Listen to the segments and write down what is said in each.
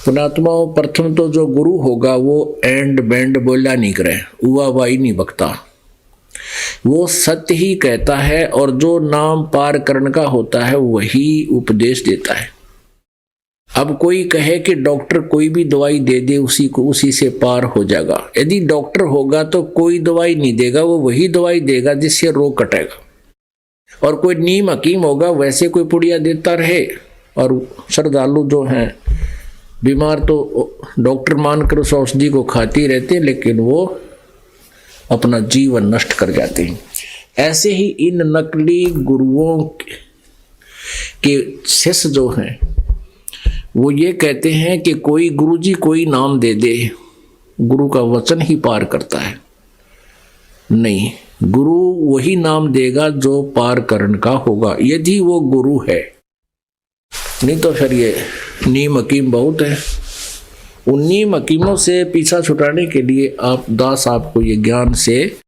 पुणात्माओं, प्रथम तो जो गुरु होगा वो एंड बैंड बोला नहीं करे, हुआ वाई नहीं बकता, वो सत्य ही कहता है और जो नाम पार करने का होता है वही उपदेश देता है। अब कोई कहे कि डॉक्टर कोई भी दवाई दे दे उसी को, उसी से पार हो जाएगा। यदि डॉक्टर होगा तो कोई दवाई नहीं देगा, वो वही दवाई देगा जिससे रोग कटेगा। और कोई नीम हकीम होगा वैसे कोई पुड़िया देता रहे, और श्रद्धालु जो हैं बीमार तो डॉक्टर मानकर उस औषधि को खाती रहते हैं, लेकिन वो अपना जीवन नष्ट कर जाते हैं। ऐसे ही इन नकली गुरुओं के शिष्य जो हैं वो ये कहते हैं कि कोई गुरुजी कोई नाम दे दे, गुरु का वचन ही पार करता है। नहीं, गुरु वही नाम देगा जो पार करने का होगा, यदि वो गुरु है। नहीं तो फिर ये नीम हकीम बहुत है। उन नीम हकीमों से पीछा छुटाने के लिए आप दास आपको ये ज्ञान से,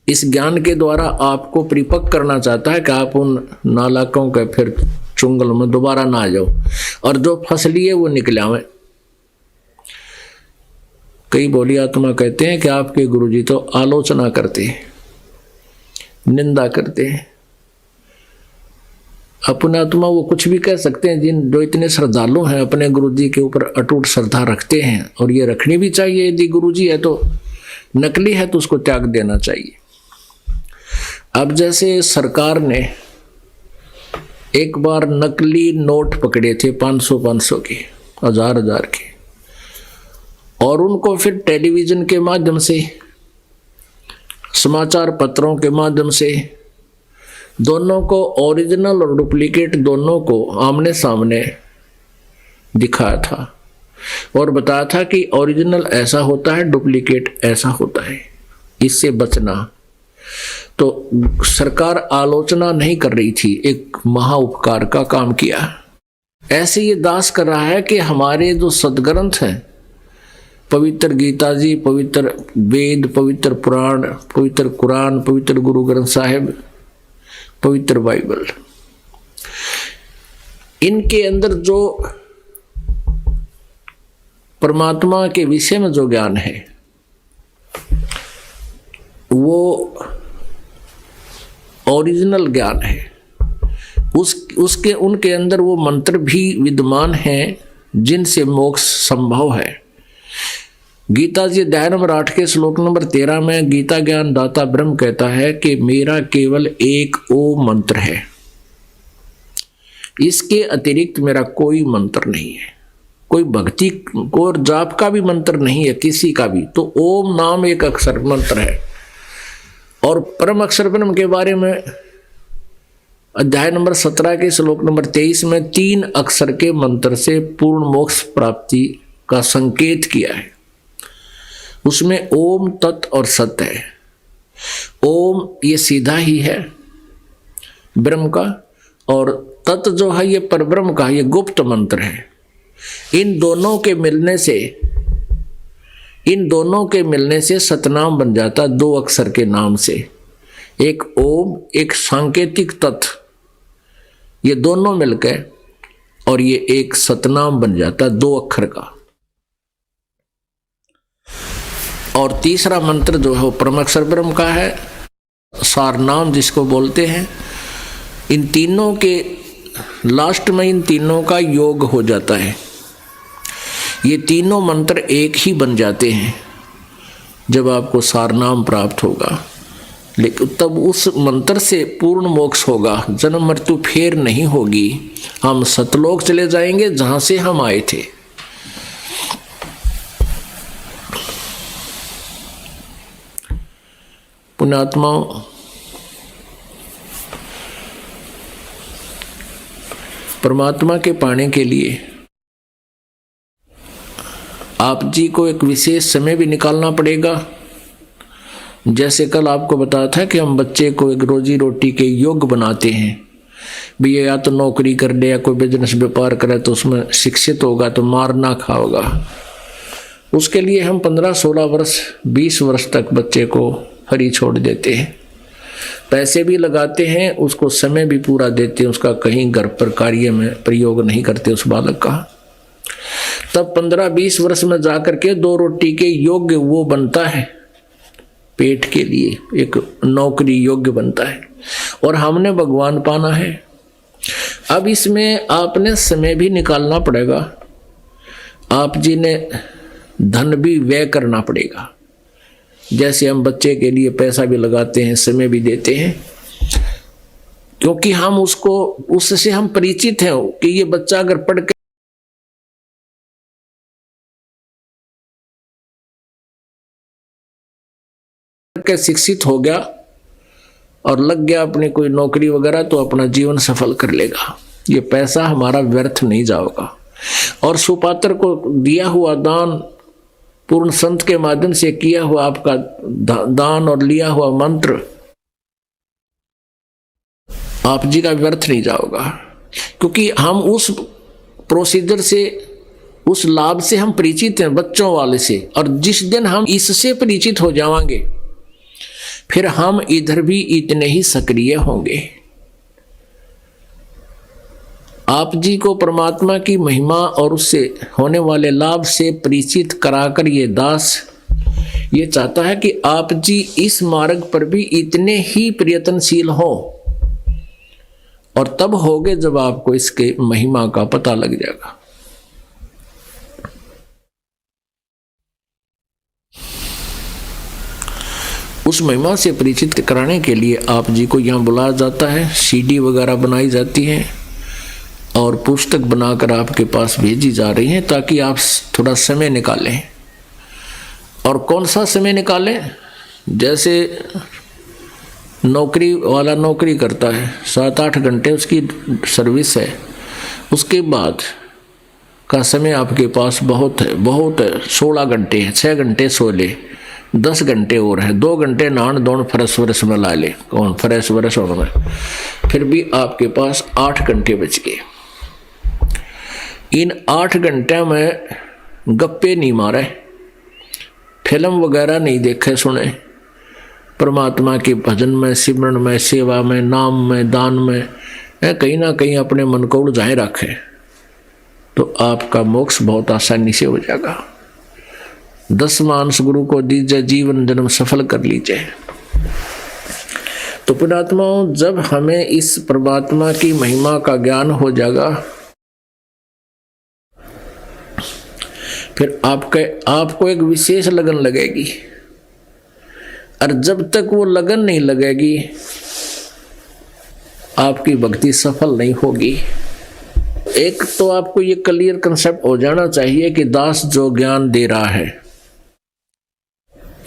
इस ज्ञान के द्वारा आपको परिपक्व करना चाहता है कि आप उन नालाकों के फिर चुंगल में दोबारा ना आ जाओ और जो फसली है वो निकल आवे। कई बोली आत्मा कहते हैं कि आपके गुरुजी तो आलोचना करते हैं, निंदा करते हैं। अपने आत्मा वो कुछ भी कह सकते हैं, जिन जो इतने श्रद्धालु हैं अपने गुरुजी के ऊपर अटूट श्रद्धा रखते हैं, और ये रखनी भी चाहिए। यदि गुरुजी है तो नकली है तो उसको त्याग देना चाहिए। अब जैसे सरकार ने एक बार नकली नोट पकड़े थे 500 के, 1000 के, और उनको फिर टेलीविजन के माध्यम से, समाचार पत्रों के माध्यम से दोनों को, ओरिजिनल और डुप्लीकेट दोनों को आमने सामने दिखाया था और बताया था कि ओरिजिनल ऐसा होता है, डुप्लीकेट ऐसा होता है, इससे बचना। तो सरकार आलोचना नहीं कर रही थी, एक महा उपकार का काम किया। ऐसे ये दास कर रहा है कि हमारे जो सदग्रंथ हैं, पवित्र गीता जी, पवित्र वेद, पवित्र पुराण, पवित्र कुरान, पवित्र गुरु ग्रंथ साहिब, पवित्र बाइबल, इनके अंदर जो परमात्मा के विषय में जो ज्ञान है वो ओरिजिनल ज्ञान है। उसके उनके अंदर वो मंत्र भी विद्यमान हैं जिनसे मोक्ष संभव है। गीता जी अध्याय नंबर 8 के श्लोक नंबर 13 में गीता ज्ञान दाता ब्रह्म कहता है कि मेरा केवल एक ओम मंत्र है, इसके अतिरिक्त मेरा कोई मंत्र नहीं है, कोई भक्ति को और जाप का भी मंत्र नहीं है किसी का भी। तो ओम नाम एक अक्षर मंत्र है। और परम अक्षर ब्रह्म के बारे में अध्याय नंबर 17 के श्लोक नंबर 23 में 3 अक्षर के मंत्र से पूर्ण मोक्ष प्राप्ति का संकेत किया है। उसमें ओम, तत् और सत है। ओम ये सीधा ही है ब्रह्म का, और तत् जो है ये परब्रह्म का, ये गुप्त मंत्र है। इन दोनों के मिलने से सतनाम बन जाता, 2 अक्षर के नाम से। एक ओम, एक सांकेतिक तत्, ये दोनों मिलकर और ये एक सतनाम बन जाता 2 अक्षर का। और तीसरा मंत्र जो है वो परमाक्षर ब्रह्म का है, सारनाम जिसको बोलते हैं। इन तीनों के लास्ट में इन तीनों का योग हो जाता है। ये तीनों मंत्र एक ही बन जाते हैं जब आपको सारनाम प्राप्त होगा। लेकिन तब उस मंत्र से पूर्ण मोक्ष होगा, जन्म मृत्यु फेर नहीं होगी। हम सतलोक चले जाएंगे जहां से हम आए थे। पुण्यात्माओं, परमात्मा के पाने के लिए आप जी को एक विशेष समय भी निकालना पड़ेगा। जैसे कल आपको बताया था कि हम बच्चे को एक रोजी रोटी के योग्य बनाते हैं, भी ये या तो नौकरी कर ले या कोई बिजनेस व्यापार करे तो उसमें शिक्षित होगा तो मार ना खाओगा। उसके लिए हम 15-16 वर्ष 20 वर्ष तक बच्चे को फ्री छोड़ देते हैं, पैसे भी लगाते हैं, उसको समय भी पूरा देते हैं, उसका कहीं घर पर कार्य में प्रयोग नहीं करते उस बालक का। तब 15-20 वर्ष में जाकर के 2 रोटी के योग्य वो बनता है, पेट के लिए एक नौकरी योग्य बनता है। और हमने भगवान पाना है। अब इसमें आपने समय भी निकालना पड़ेगा, आप जी ने धन भी व्यय करना पड़ेगा। जैसे हम बच्चे के लिए पैसा भी लगाते हैं, समय भी देते हैं, क्योंकि हम उससे हम परिचित हैं कि ये बच्चा अगर पढ़ के शिक्षित हो गया और लग गया अपनी कोई नौकरी वगैरह तो अपना जीवन सफल कर लेगा, ये पैसा हमारा व्यर्थ नहीं जाएगा। और सुपात्र को दिया हुआ दान, पूर्ण संत के माध्यम से किया हुआ आपका दान और लिया हुआ मंत्र आप जी का व्यर्थ नहीं जाएगा, क्योंकि हम उस प्रोसीजर से, उस लाभ से हम परिचित हैं, बच्चों वाले से। और जिस दिन हम इससे परिचित हो जाएंगे फिर हम इधर भी इतने ही सक्रिय होंगे। आप जी को परमात्मा की महिमा और उससे होने वाले लाभ से परिचित कराकर ये दास ये चाहता है कि आप जी इस मार्ग पर भी इतने ही प्रयत्नशील हो, और तब होगे जब आपको इसके महिमा का पता लग जाएगा। उस महिमा से परिचित कराने के लिए आप जी को यहाँ बुलाया जाता है, सीडी वगैरह बनाई जाती है और पुस्तक बनाकर आपके पास भेजी जा रही है, ताकि आप थोड़ा समय निकालें। और कौन सा समय निकालें? जैसे नौकरी वाला नौकरी करता है, 7-8 घंटे उसकी सर्विस है, उसके बाद का समय आपके पास बहुत है, 16 घंटे है, 6 घंटे सो ले, 10 घंटे और है, 2 घंटे नहान धोन फ्रेश वर्ष में ला ले, कौन फ्रेश वर्ष होने में, फिर भी आपके पास 8 घंटे बच गए। इन 8 घंटे में गप्पे नहीं मारे, फिल्म वगैरह नहीं देखे सुने, परमात्मा के भजन में, सिमरन में, सेवा में, नाम में, दान में कहीं ना कहीं अपने मन को उलझाए रखे, तो आपका मोक्ष बहुत आसानी से हो जाएगा। 10 मानस गुरु को दीजिए, जीवन जन्म सफल कर लीजिए। तो पुण्यात्माओं, जब हमें इस परमात्मा की महिमा का ज्ञान हो जाएगा, फिर आपको एक विशेष लगन लगेगी। और जब तक वो लगन नहीं लगेगी, आपकी भक्ति सफल नहीं होगी। एक तो आपको ये क्लियर कंसेप्ट हो जाना चाहिए कि दास जो ज्ञान दे रहा है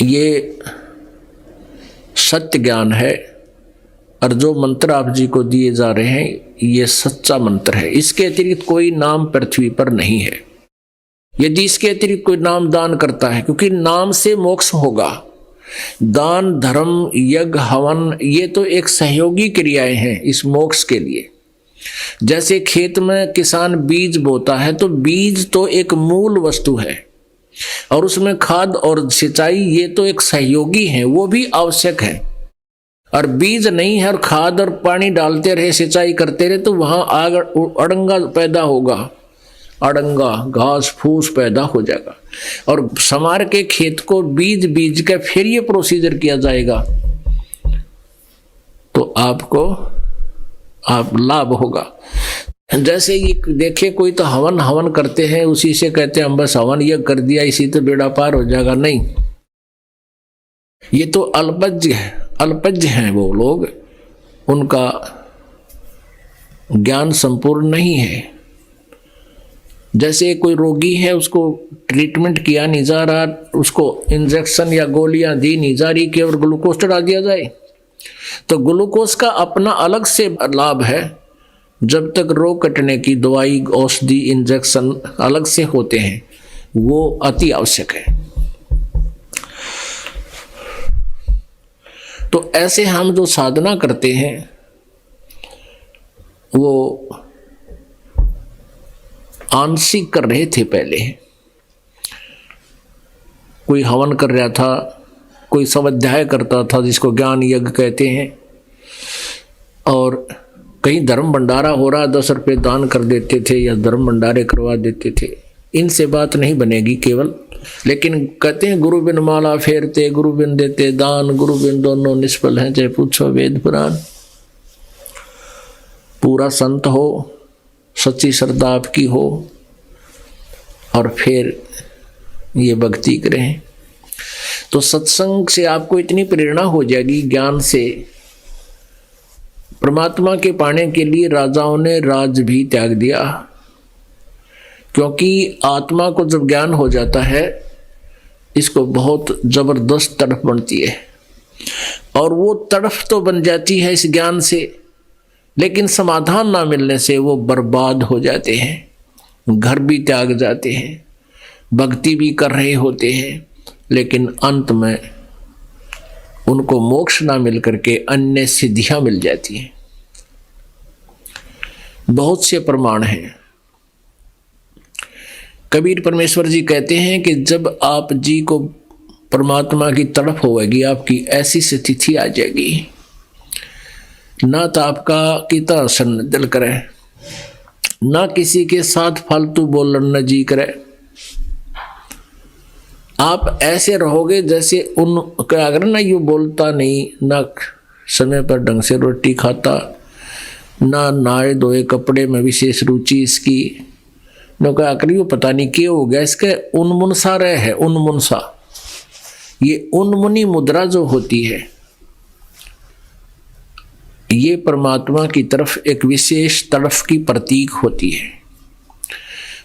ये सत्य ज्ञान है, और जो मंत्र आप जी को दिए जा रहे हैं ये सच्चा मंत्र है। इसके अतिरिक्त कोई नाम पृथ्वी पर नहीं है। यदि इसके अतिरिक्त कोई नाम दान करता है, क्योंकि नाम से मोक्ष होगा, दान, धर्म, यज्ञ, हवन ये तो एक सहयोगी क्रियाएं हैं इस मोक्ष के लिए। जैसे खेत में किसान बीज बोता है, तो बीज तो एक मूल वस्तु है, और उसमें खाद और सिंचाई ये तो एक सहयोगी है, वो भी आवश्यक है। और बीज नहीं है और खाद और पानी डालते रहे, सिंचाई करते रहे, तो वहां आग अड़ंगा पैदा होगा, अड़ंगा घास फूस पैदा हो जाएगा। और समार के खेत को बीज के फिर ये प्रोसीजर किया जाएगा, तो आपको लाभ होगा। जैसे ये देखे कोई तो हवन करते हैं, उसी से कहते हैं हम बस हवन ये कर दिया इसी तो बेड़ा पार हो जाएगा। नहीं, ये तो अल्पज्ञ हैं वो लोग, उनका ज्ञान संपूर्ण नहीं है। जैसे कोई रोगी है, उसको ट्रीटमेंट किया नहीं जा रहा, उसको इंजेक्शन या गोलियां दी नहीं जा रही, केवल ग्लूकोज चढ़ा दिया जाए, तो ग्लूकोज का अपना अलग से लाभ है। जब तक रोग कटने की दवाई, औषधि, इंजेक्शन अलग से होते हैं, वो अति आवश्यक है। तो ऐसे हम जो साधना करते हैं वो आंशिक कर रहे थे। पहले कोई हवन कर रहा था, कोई स्वाध्याय करता था जिसको ज्ञान यज्ञ कहते हैं, और कहीं धर्म भंडारा हो रहा, 10 रुपये दान कर देते थे या धर्म भंडारे करवा देते थे। इनसे बात नहीं बनेगी केवल। लेकिन कहते हैं गुरु बिन माला फेरते, गुरु बिन देते दान, गुरु बिन दोनों निष्फल हैं, चाहे पूछो वेद पुराण। पूरा संत हो, सच्ची श्रद्धा आपकी हो, और फिर ये भक्ति करें तो सत्संग से आपको इतनी प्रेरणा हो जाएगी, ज्ञान से। परमात्मा के पाने के लिए राजाओं ने राज भी त्याग दिया, क्योंकि आत्मा को जब ज्ञान हो जाता है, इसको बहुत जबरदस्त तड़फ बनती है, और वो तड़फ तो बन जाती है इस ज्ञान से, लेकिन समाधान ना मिलने से वो बर्बाद हो जाते हैं, घर भी त्याग जाते हैं, भक्ति भी कर रहे होते हैं, लेकिन अंत में उनको मोक्ष ना मिल करके अन्य सिद्धियां मिल जाती हैं। बहुत से प्रमाण हैं। कबीर परमेश्वर जी कहते हैं कि जब आप जी को परमात्मा की तड़प होगी, आपकी ऐसी स्थिति आ जाएगी, ना तो आपका कितना सन दिल करे, ना किसी के साथ फालतू बोलना जी करे। आप ऐसे रहोगे जैसे उन क्या अगर ना यू बोलता नहीं, ना समय पर ढंग से रोटी खाता, ना नहाए धोए कपड़े में विशेष रुचि इसकी, न क्या कर यू पता नहीं क्या हो गया, इसके उन्मुनसा रहे है। उन्मुनसा, ये उन्मुनी मुद्रा जो होती है, ये परमात्मा की तरफ एक विशेष तड़फ की प्रतीक होती है।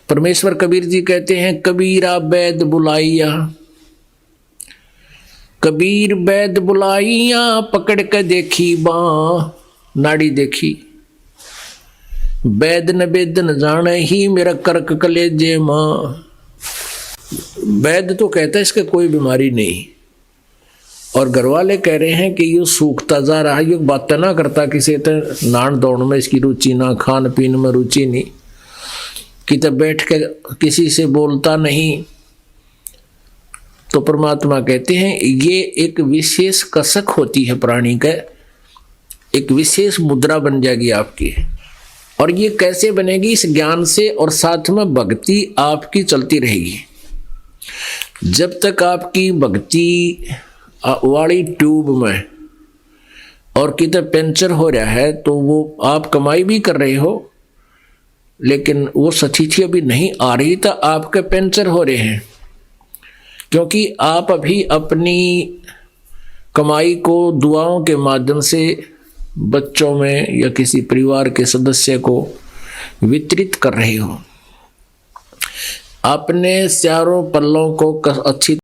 परमेश्वर कबीर जी कहते हैं, कबीरा बैद बुलाइया, कबीर बैद बुलाइया, पकड़ के देखी बाँ, नाड़ी देखी, बैद न बेद न जाने ही, मेरा कर्क कलेजे माँ। वैद तो कहता है इसके कोई बीमारी नहीं, और घर वाले कह रहे हैं कि ये सूखता जा रहा है, ये बातें ना करता, किसी तरह नान दौड़ में इसकी रुचि ना, खान पीन में रुचि नहीं, कि तब बैठ के किसी से बोलता नहीं। तो परमात्मा कहते हैं ये एक विशेष कसक होती है प्राणी का, एक विशेष मुद्रा बन जाएगी आपकी। और ये कैसे बनेगी? इस ज्ञान से, और साथ में भक्ति आपकी चलती रहेगी। जब तक आपकी भक्ति वाली ट्यूब में और कितने पंचर हो रहा है, तो वो आप कमाई भी कर रहे हो, लेकिन वो स्थिति अभी नहीं आ रही, तो आपके पंचर हो रहे हैं, क्योंकि आप अभी अपनी कमाई को दुआओं के माध्यम से बच्चों में या किसी परिवार के सदस्य को वितरित कर रहे हो। अपने चारों पल्लों को अच्छी